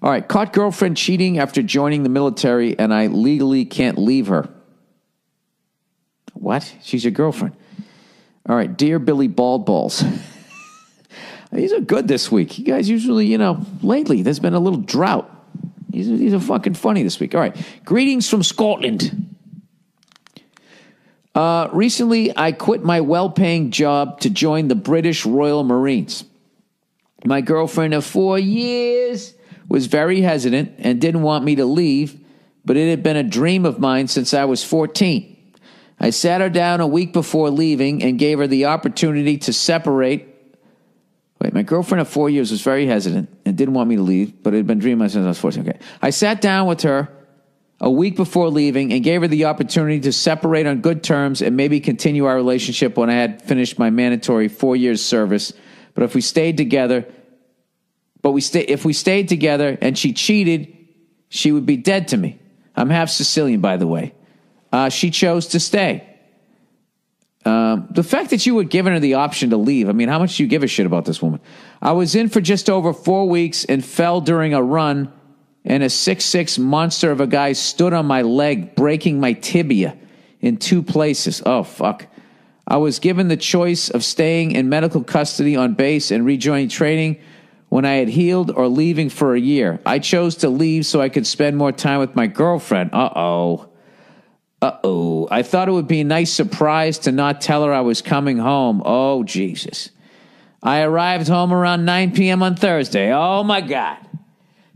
All right, caught girlfriend cheating after joining the military, and I legally can't leave her. What? She's your girlfriend. All right, dear Billy Bald Balls. These are good this week. You guys usually, lately there's been a little drought. These are fucking funny this week. All right, greetings from Scotland. Recently, I quit my well-paying job to join the British Royal Marines. My girlfriend of 4 years was very hesitant and didn't want me to leave, but it had been a dream of mine since I was 14. I sat her down a week before leaving and gave her the opportunity to separate. Wait, my girlfriend of 4 years was very hesitant and didn't want me to leave, but it had been a dream of mine since I was 14. Okay. I sat down with her a week before leaving and gave her the opportunity to separate on good terms and maybe continue our relationship when I had finished my mandatory 4 years service. But if we stayed together, if we stayed together and she cheated, she would be dead to me. I'm half Sicilian, by the way. She chose to stay. The fact that you were giving her the option to leave, I mean, how much do you give a shit about this woman? I was in for just over 4 weeks and fell during a run, and a 6'6" monster of a guy stood on my leg, breaking my tibia in 2 places. Oh, fuck. I was given the choice of staying in medical custody on base and rejoining training when I had healed or leaving for a year. I chose to leave so I could spend more time with my girlfriend. Uh-oh. I thought it would be a nice surprise to not tell her I was coming home. Oh, Jesus. I arrived home around 9 p.m. on Thursday. Oh, my God.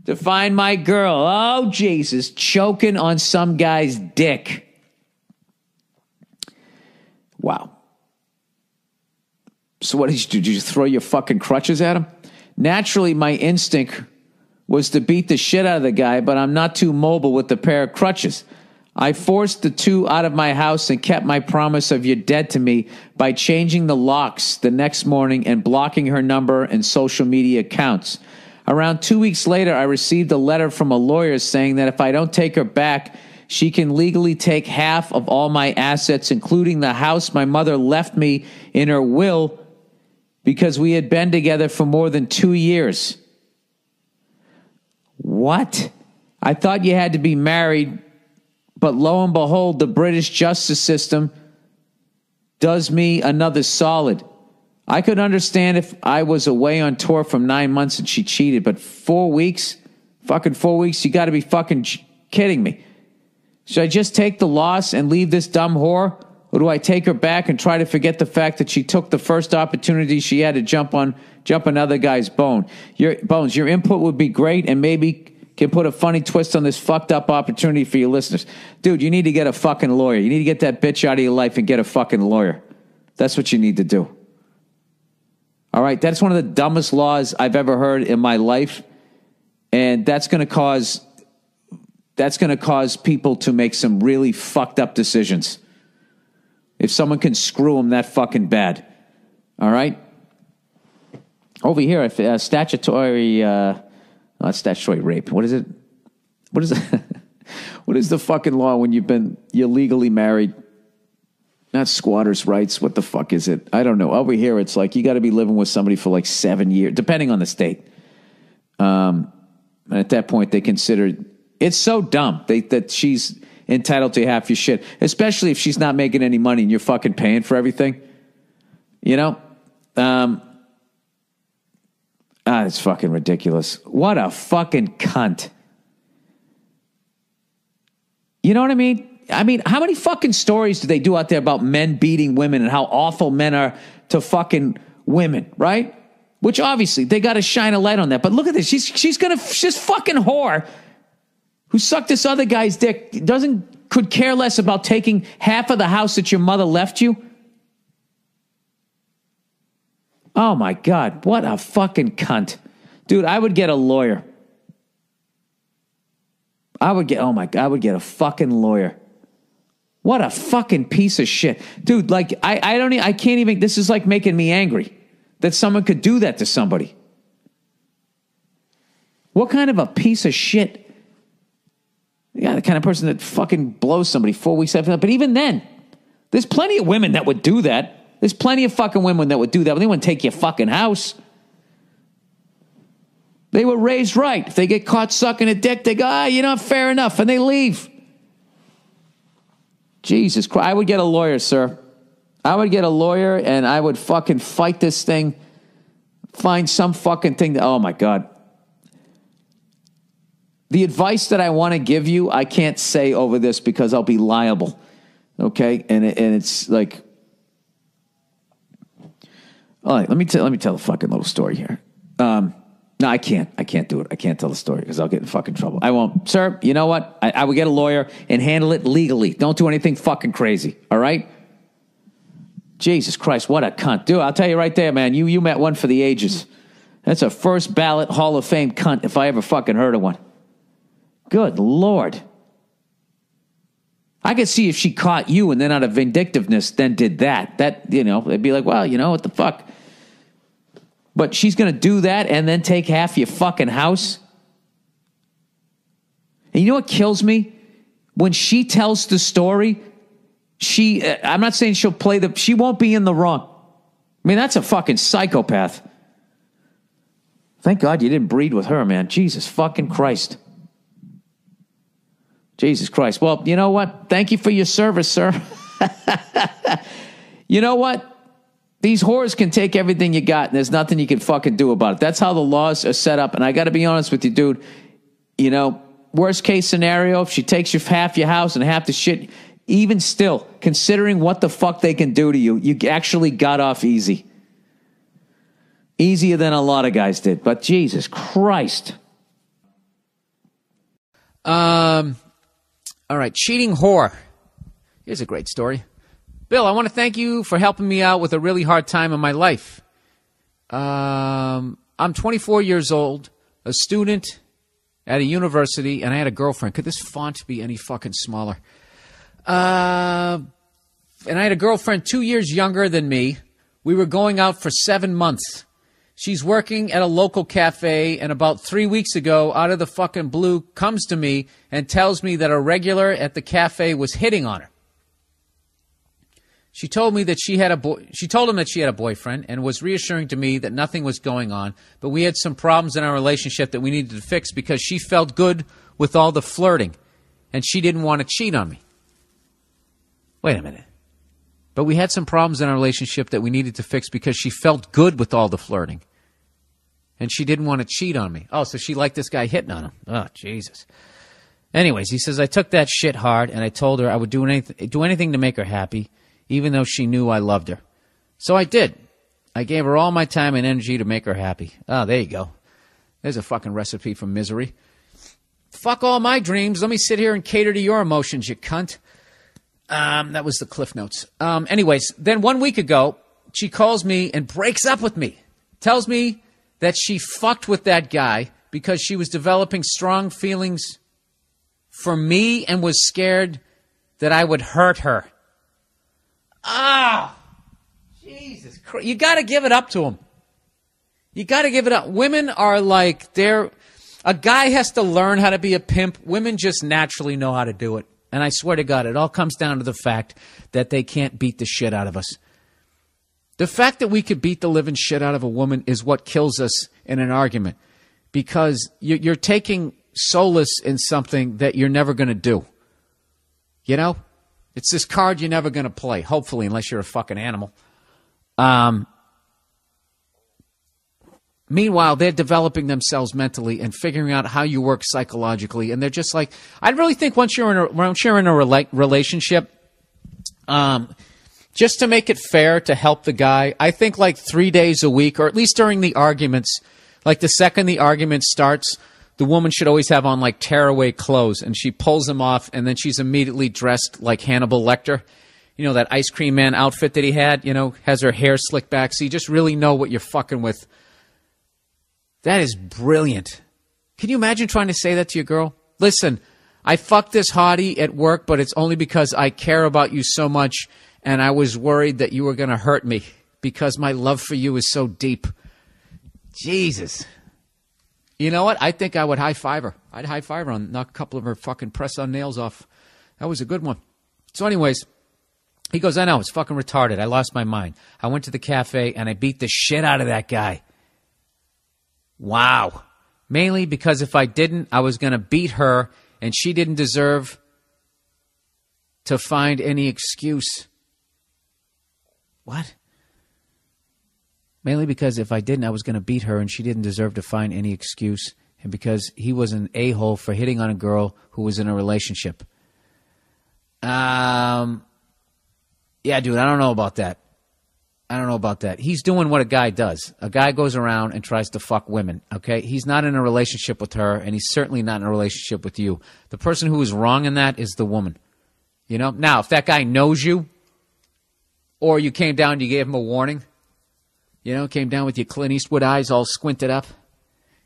To find my girl, oh, Jesus, choking on some guy's dick. Wow. So what did you do? Did you throw your fucking crutches at him? Naturally, my instinct was to beat the shit out of the guy, but I'm not too mobile with the pair of crutches. I forced the two out of my house and kept my promise of you're dead to me by changing the locks the next morning and blocking her number and social media accounts. Around 2 weeks later, I received a letter from a lawyer saying that if I don't take her back, she can legally take half of all my assets, including the house my mother left me in her will because we had been together for more than 2 years. What? I thought you had to be married. But lo and behold, the British justice system does me another solid. I could understand if I was away on tour for 9 months and she cheated, but 4 weeks? Fucking 4 weeks? You got to be fucking kidding me. Should I just take the loss and leave this dumb whore? Or do I take her back and try to forget the fact that she took the first opportunity she had to jump another guy's bones? Your input would be great and maybe can put a funny twist on this fucked up opportunity for your listeners. Dude, you need to get a fucking lawyer. You need to get that bitch out of your life and get a fucking lawyer. That's what you need to do. All right, that's one of the dumbest laws I've ever heard in my life. And that's going to cause people to make some really fucked up decisions. If someone can screw them that fucking bad. All right? Over here, statutory... not statutory rape. What is it? What is it? What is the fucking law when you're legally married? Not squatters' rights. What the fuck is it? I don't know. Over here, it's like you got to be living with somebody for like 7 years, depending on the state. And at that point, they consider it's so dumb that she's entitled to half your shit, especially if she's not making any money and you're fucking paying for everything. You know? It's fucking ridiculous. What a fucking cunt. You know what I mean? I mean, how many fucking stories do they do out there about men beating women and how awful men are to fucking women, right? Which obviously they got to shine a light on that. But look at this. She's fucking whore who sucked this other guy's dick could care less about taking half of the house that your mother left you. Oh, my God. What a fucking cunt. Dude, I would get a lawyer. I would get a fucking lawyer. What a fucking piece of shit. Dude, like, I can't even, this is like making me angry that someone could do that to somebody. What kind of a piece of shit? Yeah, the kind of person that fucking blows somebody 4 weeks after that. But even then, there's plenty of women that would do that. There's plenty of fucking women that would do that, but they wouldn't take your fucking house. They were raised right. If they get caught sucking a dick, they go, you know, fair enough, and they leave. Jesus Christ. I would get a lawyer, sir. I would get a lawyer, and I would fucking fight this thing, find some fucking thing. Oh, my God. The advice that I want to give you, I can't say over this because I'll be liable. Okay? And it's like, all right, let me tell a fucking little story here. No, I can't. I can't do it. I can't tell the story because I'll get in fucking trouble. I won't. Sir, you know what? I would get a lawyer and handle it legally. Don't do anything fucking crazy. All right? Jesus Christ, what a cunt. Dude, I'll tell you right there, man. You met one for the ages. That's a first ballot Hall of Fame cunt if I ever fucking heard of one. Good Lord. I could see if she caught you and then out of vindictiveness then did that. That, you know, they'd be like, well, you know, what the fuck? But she's going to do that and then take half your fucking house? And you know what kills me? When she tells the story, I'm not saying she'll she won't be in the wrong. I mean, that's a fucking psychopath. Thank God you didn't breed with her, man. Jesus fucking Christ. Jesus Christ. Well, you know what? Thank you for your service, sir. You know what? These whores can take everything you got, and there's nothing you can fucking do about it. That's how the laws are set up. And I got to be honest with you, dude. You know, worst case scenario, if she takes half your house and half the shit, even still, considering what the fuck they can do to you, you actually got off easy. Easier than a lot of guys did. But Jesus Christ. All right, cheating whore. Here's a great story. Bill, I want to thank you for helping me out with a really hard time in my life. I'm 24 years old, a student at a university, and I had a girlfriend. Could this font be any fucking smaller? And I had a girlfriend 2 years younger than me. We were going out for 7 months. She's working at a local cafe, and about 3 weeks ago, out of the fucking blue, comes to me and tells me that a regular at the cafe was hitting on her. She told me that she told him that she had a boyfriend and was reassuring to me that nothing was going on, but we had some problems in our relationship that we needed to fix because she felt good with all the flirting, and she didn't want to cheat on me. Wait a minute. But we had some problems in our relationship that we needed to fix because she felt good with all the flirting, and she didn't want to cheat on me. Oh, so she liked this guy hitting on him. Oh, Jesus. Anyways, he says, I took that shit hard, and I told her I would do anything to make her happy, even though she knew I loved her. So I did. I gave her all my time and energy to make her happy. Oh, there you go. There's a fucking recipe for misery. Fuck all my dreams. Let me sit here and cater to your emotions, you cunt. That was the Cliff Notes. Anyways, then 1 week ago, she calls me and breaks up with me. Tells me that she fucked with that guy because she was developing strong feelings for me and was scared that I would hurt her. Ah, Jesus Christ. You got to give it up to him. You got to give it up. Women are like, a guy has to learn how to be a pimp. Women just naturally know how to do it. And I swear to God, it all comes down to the fact that they can't beat the shit out of us. The fact that we could beat the living shit out of a woman is what kills us in an argument. Because you're taking solace in something that you're never going to do. You know? It's this card you're never going to play, hopefully, unless you're a fucking animal. Meanwhile, they're developing themselves mentally and figuring out how you work psychologically. And they're just like, I really think once you're in a relationship, just to make it fair to help the guy, I think like 3 days a week, or at least during the arguments, like the second the argument starts, the woman should always have on like tearaway clothes, and she pulls them off, and then she's immediately dressed like Hannibal Lecter. You know, that ice cream man outfit that he had, you know, has her hair slicked back, so you just really know what you're fucking with. That is brilliant. Can you imagine trying to say that to your girl? Listen, I fucked this hottie at work, but it's only because I care about you so much, and I was worried that you were going to hurt me because my love for you is so deep. Jesus. You know what? I think I would high-five her. I'd high-five her and knock a couple of her fucking press-on nails off. That was a good one. So anyways, he goes, I know, it's fucking retarded. I lost my mind. I went to the cafe and I beat the shit out of that guy. Wow. Mainly because if I didn't, I was going to beat her, and she didn't deserve to find any excuse. What? Mainly because if I didn't, I was going to beat her, and she didn't deserve to find any excuse, and because he was an a-hole for hitting on a girl who was in a relationship. Yeah, dude, I don't know about that. He's doing what a guy does. A guy goes around and tries to fuck women, okay? He's not in a relationship with her, and he's certainly not in a relationship with you. The person who is wrong in that is the woman. You know? Now, if that guy knows you, or you came down and you gave him a warning, you know, came down with your Clint Eastwood eyes all squinted up,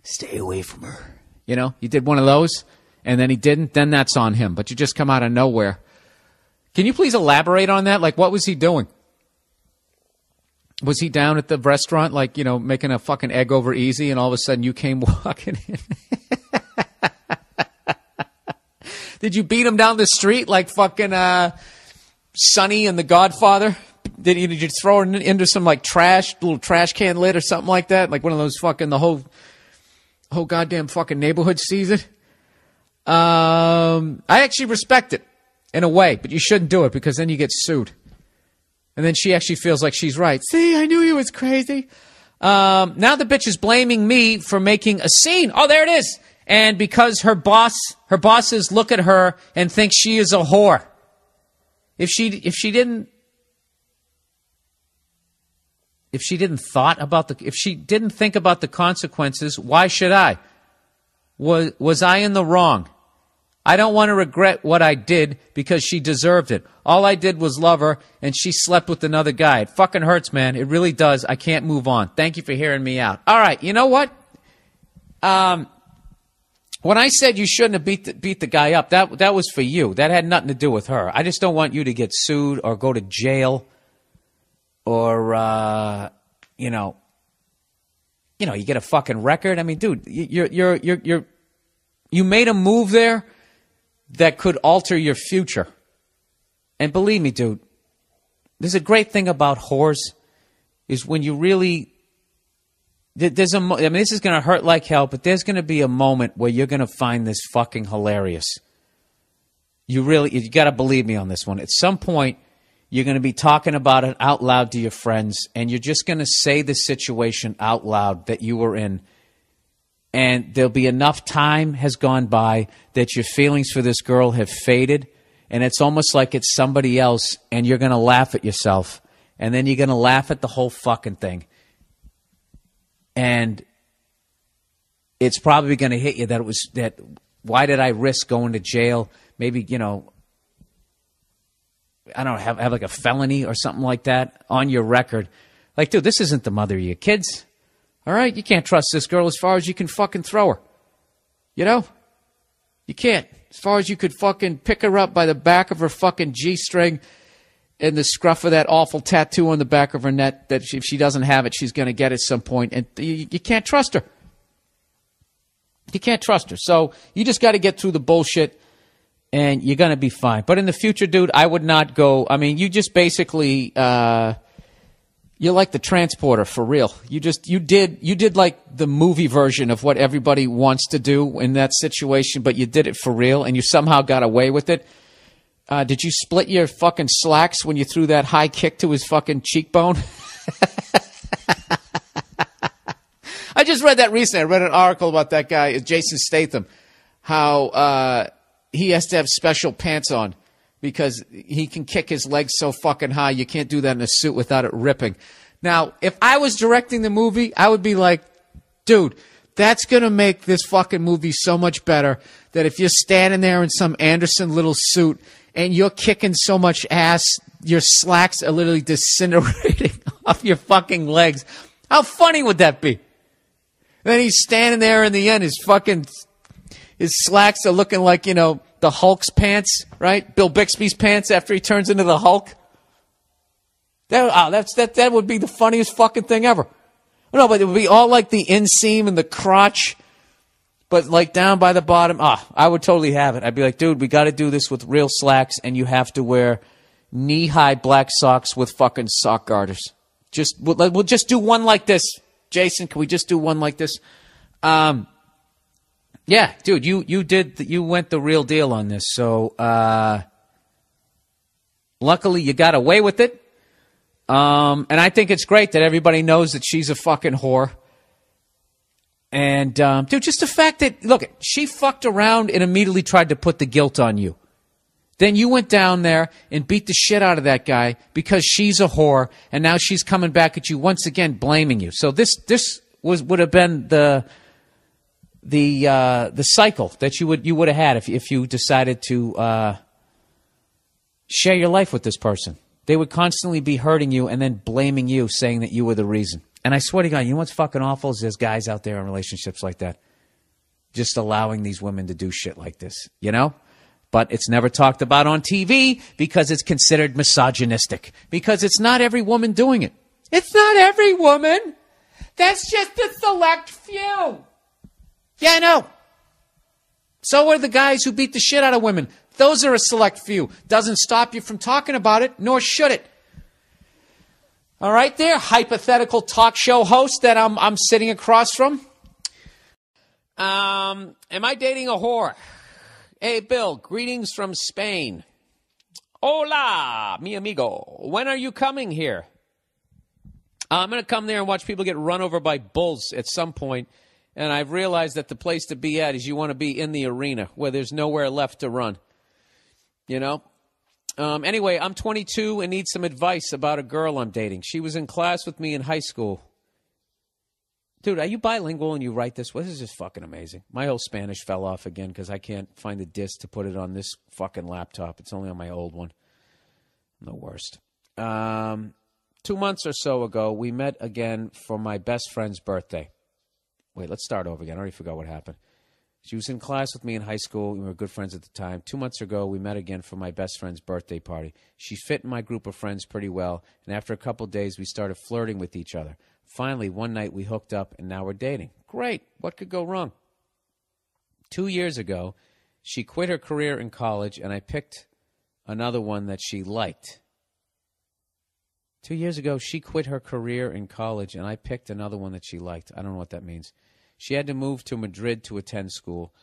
stay away from her. You know, you did one of those, and then he didn't, then that's on him. But you just come out of nowhere. Can you please elaborate on that? Like, what was he doing? Was he down at the restaurant, like, you know, making a fucking egg over easy, and all of a sudden you came walking in? Did you beat him down the street like fucking Sonny and the Godfather? Did you throw it into some like little trash can lid or something like that? Like one of those fucking, the whole goddamn fucking neighborhood sees it. I actually respect it in a way, but you shouldn't do it because then you get sued. And then she actually feels like she's right. See, I knew he was crazy. Now the bitch is blaming me for making a scene. Oh, there it is. And because her bosses look at her and think she is a whore. If she didn't think about the consequences, why should I? Was I in the wrong? I don't want to regret what I did because she deserved it. All I did was love her, and she slept with another guy. It fucking hurts, man. It really does. I can't move on. Thank you for hearing me out. All right, you know what? When I said you shouldn't have beat the guy up, that was for you. That had nothing to do with her. I just don't want you to get sued or go to jail or you get a fucking record. I mean, dude, you made a move there that could alter your future. And believe me, dude, there's a great thing about whores is when you really, this is going to hurt like hell, but there's going to be a moment where you're going to find this fucking hilarious. You got to believe me on this one. At some point, you're going to be talking about it out loud to your friends, and you're just going to say the situation out loud that you were in. And there'll be enough time has gone by that your feelings for this girl have faded, and it's almost like it's somebody else, and you're going to laugh at yourself. And then you're going to laugh at the whole fucking thing. And it's probably going to hit you that why did I risk going to jail? Maybe, I don't know, have like a felony or something like that on your record. Like, dude, this isn't the mother of your kids. All right? You can't trust this girl as far as you can fucking throw her. You know? You can't. As far as you could fucking pick her up by the back of her fucking G-string and the scruff of that awful tattoo on the back of her neck that if she doesn't have it, she's going to get at some point. And you can't trust her. You can't trust her. So you just got to get through the bullshit and you're going to be fine. But in the future, dude, I would not go. I mean, you just basically, you're like the transporter for real. You did like the movie version of what everybody wants to do in that situation, but you did it for real and you somehow got away with it. Did you split your fucking slacks when you threw that high kick to his fucking cheekbone? I just read that recently. I read an article about that guy, Jason Statham, how he has to have special pants on because he can kick his legs so fucking high. You can't do that in a suit without it ripping. Now, if I was directing the movie, I would be like, dude, that's going to make this fucking movie so much better that if you're standing there in some Anderson little suit and you're kicking so much ass, your slacks are literally disintegrating off your fucking legs. How funny would that be? Then he's standing there in the end, his slacks are looking like, the Hulk's pants, right? Bill Bixby's pants after he turns into the Hulk. That would be the funniest fucking thing ever. No, but it would be all like the inseam and the crotch, but like down by the bottom. I would totally have it. I'd be like, dude, we got to do this with real slacks, and you have to wear knee-high black socks with fucking sock garters. We'll just do one like this. Jason, can we just do one like this? Yeah, dude, you went the real deal on this. So luckily you got away with it. And I think it's great that everybody knows that she's a fucking whore. And dude, just the fact that, look, she fucked around and immediately tried to put the guilt on you. Then you went down there and beat the shit out of that guy because she's a whore, and now she's coming back at you once again, blaming you. So this would have been the cycle that you would have had if you decided to share your life with this person. They would constantly be hurting you and then blaming you, saying that you were the reason. And I swear to God, you know what's fucking awful is there's guys out there in relationships like that, just allowing these women to do shit like this, you know? But it's never talked about on TV because it's considered misogynistic. Because it's not every woman doing it. It's not every woman. That's just a select few. Yeah, I know. So are the guys who beat the shit out of women. Those are a select few. Doesn't stop you from talking about it, nor should it. All right there, hypothetical talk show host that I'm sitting across from. Am I dating a whore? Hey, Bill, greetings from Spain. Hola, mi amigo. When are you coming here? I'm going to come there and watch people get run over by bulls at some point, and I've realized that the place to be at is you want to be in the arena where there's nowhere left to run. You know? Anyway, I'm 22 and need some advice about a girl I'm dating. She was in class with me in high school. Dude, are you bilingual and you write this? Well, this is just fucking amazing. My whole Spanish fell off again because I can't find the disc to put it on this fucking laptop. It's only on my old one. I'm the worst. 2 months or so ago, we met again for my best friend's birthday. Wait, let's start over again. I already forgot what happened. She was in class with me in high school. We were good friends at the time. 2 months ago, we met again for my best friend's birthday party. She fit in my group of friends pretty well, and after a couple of days, we started flirting with each other. Finally, one night, we hooked up, and now we're dating. Great. What could go wrong? 2 years ago, she quit her career in college, and I picked another one that she liked. 2 years ago, she quit her career in college, and I picked another one that she liked. I don't know what that means. She had to move to Madrid to attend school.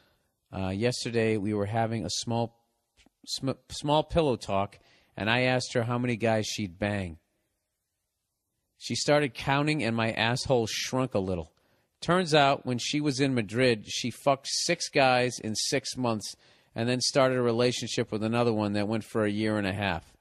Yesterday, we were having a small pillow talk, and I asked her how many guys she'd bang. She started counting, and my asshole shrunk a little. Turns out, when she was in Madrid, she fucked 6 guys in 6 months and then started a relationship with another one that went for a year and a half.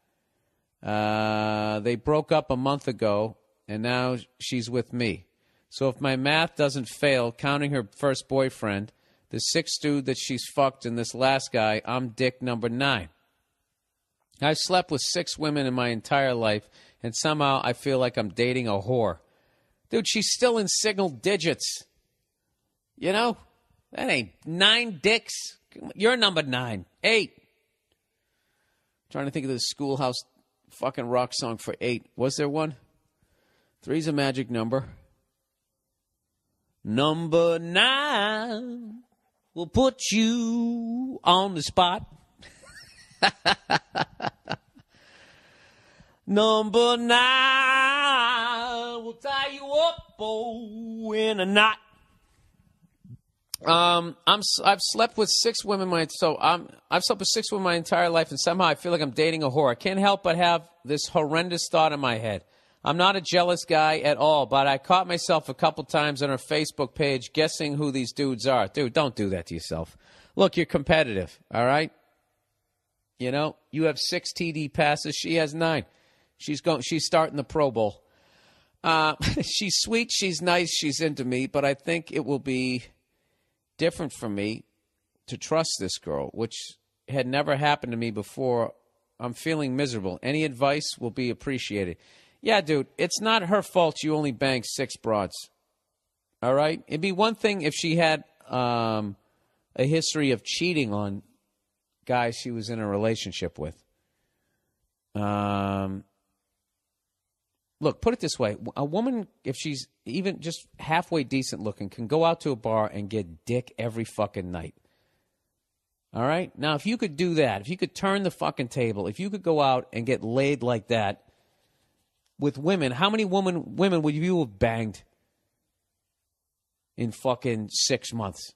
They broke up a month ago, and now she's with me. So if my math doesn't fail, counting her first boyfriend, the 6th dude that she's fucked, and this last guy, I'm dick number 9. I've slept with 6 women in my entire life, and somehow I feel like I'm dating a whore. Dude, she's still in single digits. You know? That ain't 9 dicks. You're number 9. 8. Trying to think of the Schoolhouse fucking rock song for 8. Was there one? 3's a magic number. Number 9 will put you on the spot. Number 9 will tie you up in a knot. I've slept with 6 women I've slept with 6 women my entire life, and somehow I feel like I'm dating a whore. I can't help but have this horrendous thought in my head. I'm not a jealous guy at all, but I caught myself a couple times on her Facebook page guessing who these dudes are. Dude, don't do that to yourself. Look, you're competitive, all right? You know, you have 6 TD passes. She has 9. She's starting the Pro Bowl. She's sweet. She's nice. She's into me, but I think it will be different for me to trust this girl, which had never happened to me before. I'm feeling miserable. Any advice will be appreciated. Yeah, dude, it's not her fault you only banged 6 broads. All right? It'd be one thing if she had a history of cheating on guys she was in a relationship with. Look, put it this way. A woman, if she's even just halfway decent looking, can go out to a bar and get dick every fucking night. All right? Now, if you could do that, if you could turn the fucking table, if you could go out and get laid like that, with women, how many women would you have banged in fucking 6 months?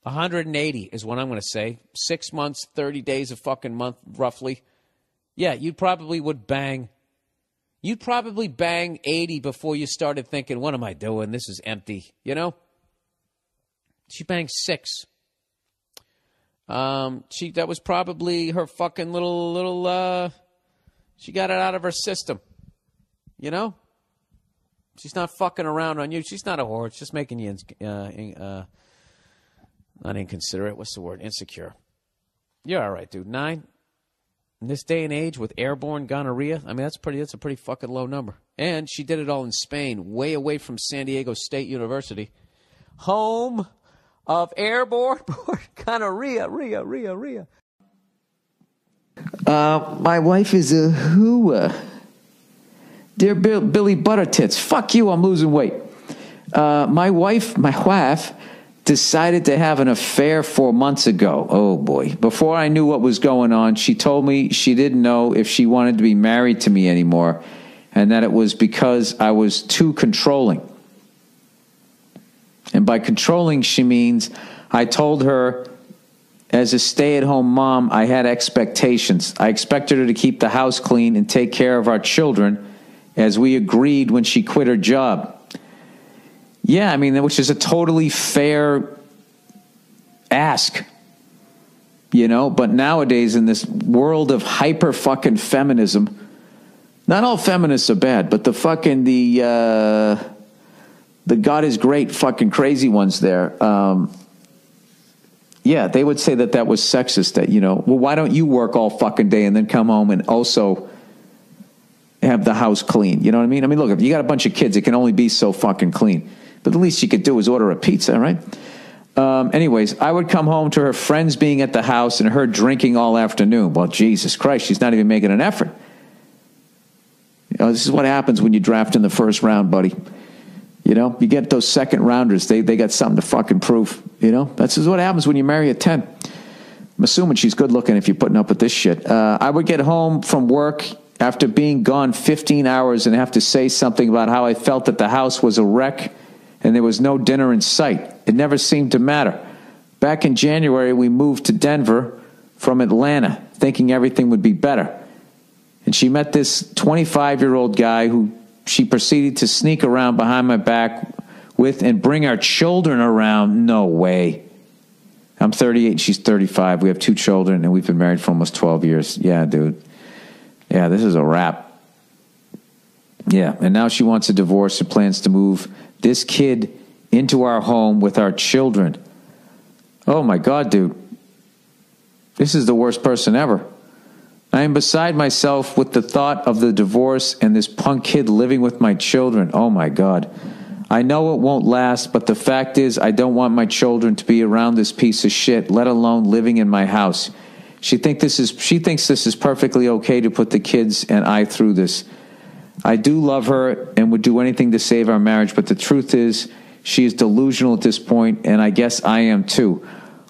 180 is what I'm going to say. 6 months, 30 days a fucking month, roughly. Yeah, you probably would bang. You'd probably bang 80 before you started thinking, what am I doing? This is empty, you know? She banged 6. That was probably her fucking little, she got it out of her system, you know? She's not fucking around on you. She's not a whore. It's just making you, not inconsiderate. What's the word? Insecure. You're all right, dude. 9. In this day and age with airborne gonorrhea, I mean, that's a pretty fucking low number. And she did it all in Spain, way away from San Diego State University. Home of airborne gonorrhea. My wife is a hooah. Dear Billy Buttertits, fuck you, I'm losing weight. My wife decided to have an affair 4 months ago. Oh, boy. Before I knew what was going on, she told me she didn't know if she wanted to be married to me anymore, and that it was because I was too controlling. And by controlling, she means I told her as a stay-at-home mom, I had expectations. I expected her to keep the house clean and take care of our children, as we agreed when she quit her job. Yeah, I mean, which is a totally fair ask, you know? But nowadays, in this world of hyper fucking feminism, not all feminists are bad, but the God is great fucking crazy ones there, yeah, they would say that was sexist, that, you know, well, why don't you work all fucking day and then come home and also have the house clean? You know what I mean? I mean, look, if you got a bunch of kids, it can only be so fucking clean. But the least you could do is order a pizza, right? Anyways, I would come home to her friends being at the house and her drinking all afternoon. Well, Jesus Christ, she's not even making an effort. You know, this is what happens when you draft in the first round, buddy. You know, you get those second rounders. They got something to fucking prove. You know, that's what happens when you marry a 10. I'm assuming she's good looking if you're putting up with this shit. I would get home from work after being gone 15 hours and have to say something about how I felt that the house was a wreck and there was no dinner in sight. It never seemed to matter. Back in January, we moved to Denver from Atlanta, thinking everything would be better. And she met this 25-year-old guy who she proceeded to sneak around behind my back with and bring our children around. No way. I'm 38 and she's 35. We have 2 children and we've been married for almost 12 years. Yeah, dude. Yeah, this is a wrap. Yeah, and now she wants a divorce and plans to move this kid into our home with our children. Oh, my God, dude. This is the worst person ever. I am beside myself with the thought of the divorce and this punk kid living with my children. Oh, my God. I know it won't last, but the fact is I don't want my children to be around this piece of shit, let alone living in my house. She thinks this is perfectly okay to put the kids and I through this. I do love her and would do anything to save our marriage, but the truth is she is delusional at this point, and I guess I am too.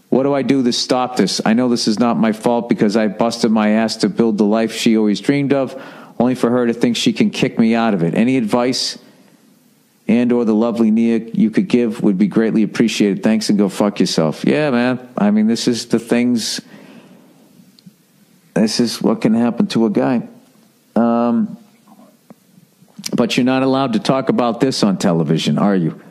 What do I do to stop this? I know this is not my fault because I busted my ass to build the life she always dreamed of, only for her to think she can kick me out of it. Any advice and or the lovely Nia you could give would be greatly appreciated. Thanks, and go fuck yourself. Yeah, man. I mean, this is what can happen to a guy. But you're not allowed to talk about this on television, are you?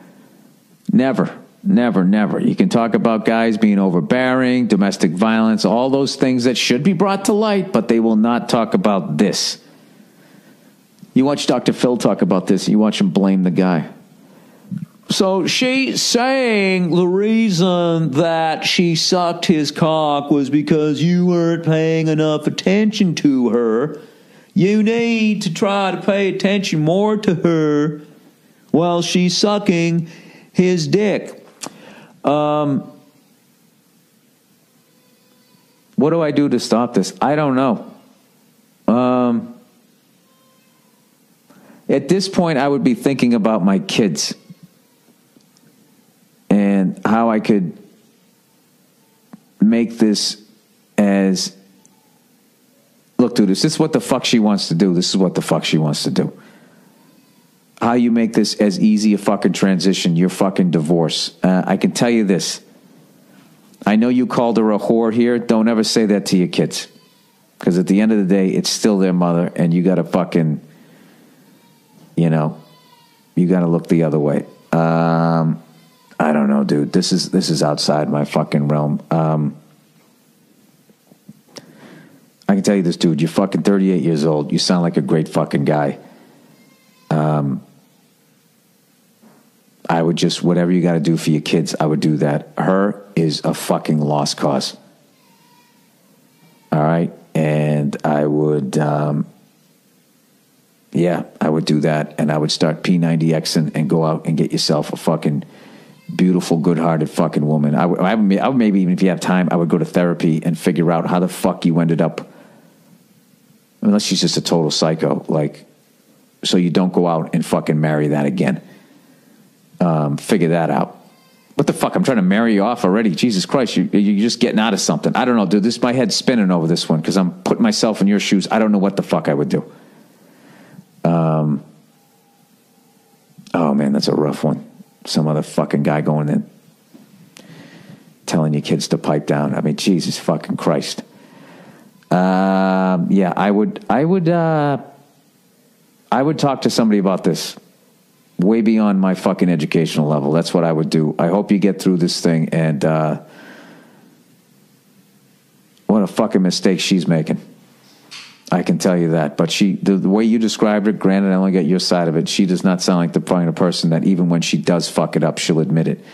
Never, never, never. You can talk about guys being overbearing, domestic violence, all those things that should be brought to light, but they will not talk about this. You watch Dr. Phil talk about this, you watch him blame the guy. So she's saying the reason that she sucked his cock was because you weren't paying enough attention to her. You need to try to pay attention more to her while she's sucking his dick. What do I do to stop this? I don't know. At this point, I would be thinking about my kids and how I could make this as... Look, dude, this is what the fuck she wants to do. This is what the fuck she wants to do. How you make this as easy a fucking transition, your fucking divorce. I can tell you this. I know you called her a whore here. Don't ever say that to your kids. Because at the end of the day, it's still their mother, and you got to fucking, you got to look the other way. I don't know, dude. This is outside my fucking realm. I can tell you this, dude. You're fucking 38 years old. You sound like a great fucking guy. I would just, whatever you got to do for your kids, I would do that. Her is a fucking lost cause. All right? And I would, I would do that. And I would start P90Xing and go out and get yourself a fucking beautiful, good-hearted fucking woman. I would maybe, even if you have time, I would go to therapy and figure out how the fuck you ended up, unless she's just a total psycho, like, so you don't go out and fucking marry that again. Figure that out. What the fuck? I'm trying to marry you off already. Jesus Christ, you're just getting out of something. I don't know, dude. My head's spinning over this one because I'm putting myself in your shoes. I don't know what the fuck I would do. Oh, man, that's a rough one. Some other fucking guy going in, telling your kids to pipe down. I mean, Jesus fucking Christ. I would talk to somebody about this. Way beyond my fucking educational level. That's what I would do. I hope you get through this thing, and what a fucking mistake she's making. I can tell you that. But the way you described it, granted, I only get your side of it, she does not sound like the kind of person that even when she does fuck it up, she'll admit it.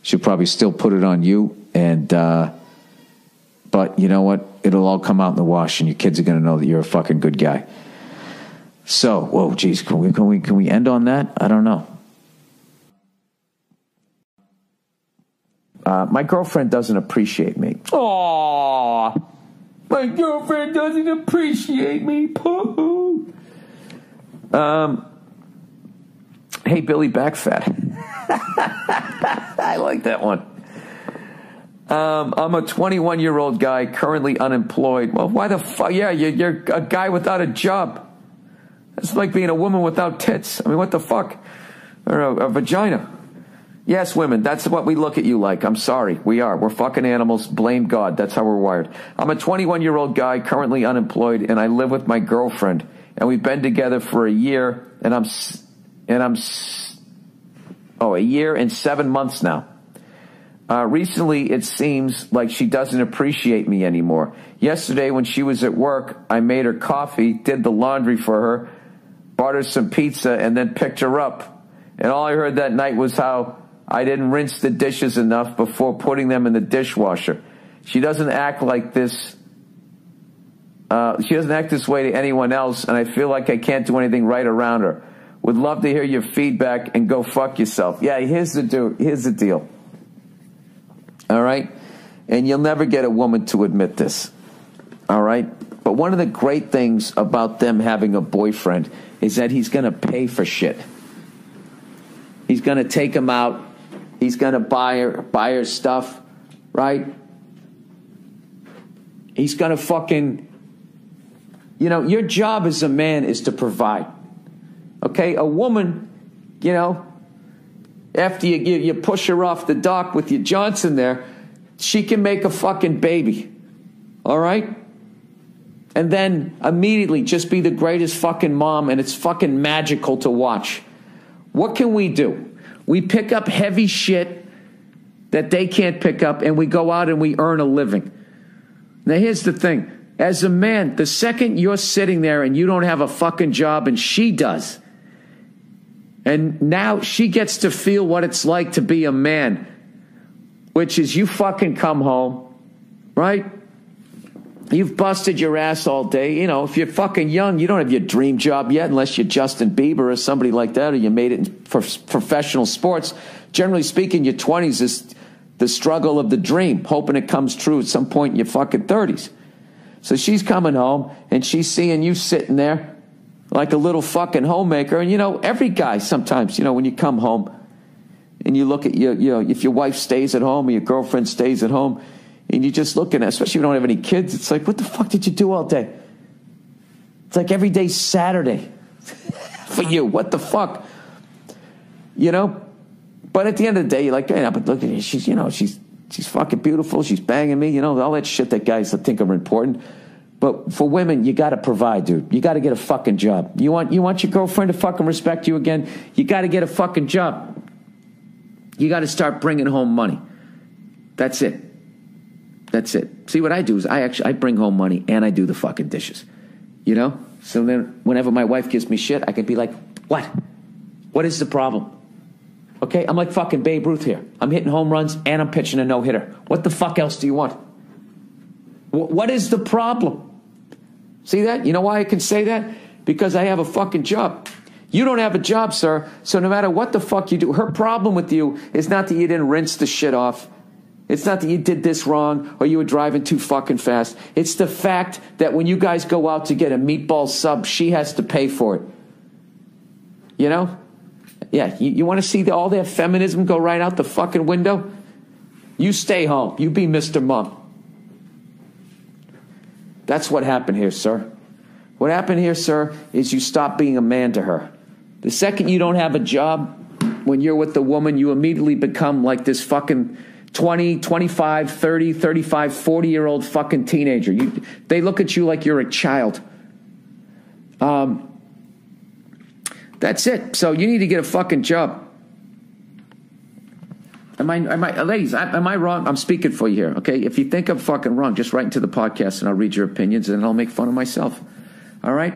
She'll probably still put it on you, and but you know what? It'll all come out in the wash, and your kids are going to know that you're a fucking good guy. So, whoa, geez, can we end on that? I don't know. My girlfriend doesn't appreciate me. Aww, my girlfriend doesn't appreciate me. Poo. Hey, Billy Backfat. I like that one. I'm a 21-year-old guy, currently unemployed. Well, why the fuck? Yeah, you're a guy without a job. It's like being a woman without tits. I mean, what the fuck? Or a vagina. Yes, women, that's what we look at you like. I'm sorry. We are. We're fucking animals. Blame God. That's how we're wired. I'm a 21-year-old guy, currently unemployed, and I live with my girlfriend. And we've been together for a year, a year and 7 months now. Recently, it seems like she doesn't appreciate me anymore. Yesterday, when she was at work, I made her coffee, did the laundry for her, bought her some pizza, and then picked her up. And all I heard that night was how I didn't rinse the dishes enough before putting them in the dishwasher. She doesn't act like this. She doesn't act this way to anyone else, and I feel like I can't do anything right around her. Would love to hear your feedback, and go fuck yourself. Yeah, here's the deal. All right? And you'll never get a woman to admit this. All right? But one of the great things about them having a boyfriend is that he's going to pay for shit. He's going to take him out. He's going to buy her stuff, right? He's going to fucking, your job as a man is to provide. Okay? A woman, after you push her off the dock with your Johnson there, she can make a fucking baby. All right? And then immediately just be the greatest fucking mom, and it's fucking magical to watch. What can we do? We pick up heavy shit that they can't pick up, and we go out and we earn a living. Now, here's the thing. As a man, the second you're sitting there and you don't have a fucking job and she does, and now she gets to feel what it's like to be a man, which is you fucking come home, right? You've busted your ass all day. If you're fucking young, you don't have your dream job yet unless you're Justin Bieber or somebody like that, or you made it for professional sports. Generally speaking, your 20s is the struggle of the dream, hoping it comes true at some point in your fucking 30s. So she's coming home, and she's seeing you sitting there like a little fucking homemaker. And, every guy sometimes, when you come home and you look at if your wife stays at home or your girlfriend stays at home, and you're just looking at, especially if you don't have any kids, it's like, what the fuck did you do all day? It's like every day's Saturday for you. What the fuck? But at the end of the day, you're like, but look at her. She's She's fucking beautiful. She's banging me. All that shit that guys think are important. But for women, you got to provide, dude. You got to get a fucking job. You want your girlfriend to fucking respect you again? You got to get a fucking job. You got to start bringing home money. That's it. See, what I do is I bring home money and I do the fucking dishes. So then whenever my wife gives me shit, I can be like, what? What is the problem? Okay, I'm like fucking Babe Ruth here. I'm hitting home runs and I'm pitching a no-hitter. What the fuck else do you want? What is the problem? See that? You know why I can say that? Because I have a fucking job. You don't have a job, sir, so no matter what the fuck you do, her problem with you is not that you didn't rinse the shit off. It's not that you did this wrong or you were driving too fucking fast. It's the fact that when you guys go out to get a meatball sub, she has to pay for it. Yeah, you want to see all their feminism go right out the fucking window? You stay home. You be Mr. Mom. That's what happened here, sir. What happened here, sir, is you stop being a man to her. The second you don't have a job, when you're with the woman, you immediately become like this fucking 20, 25, 30, 35, 40-year-old fucking teenager. They look at you like you're a child. That's it. So you need to get a fucking job. Ladies, am I wrong? I'm speaking for you here, okay? If you think I'm fucking wrong, just write into the podcast and I'll read your opinions and I'll make fun of myself. All right?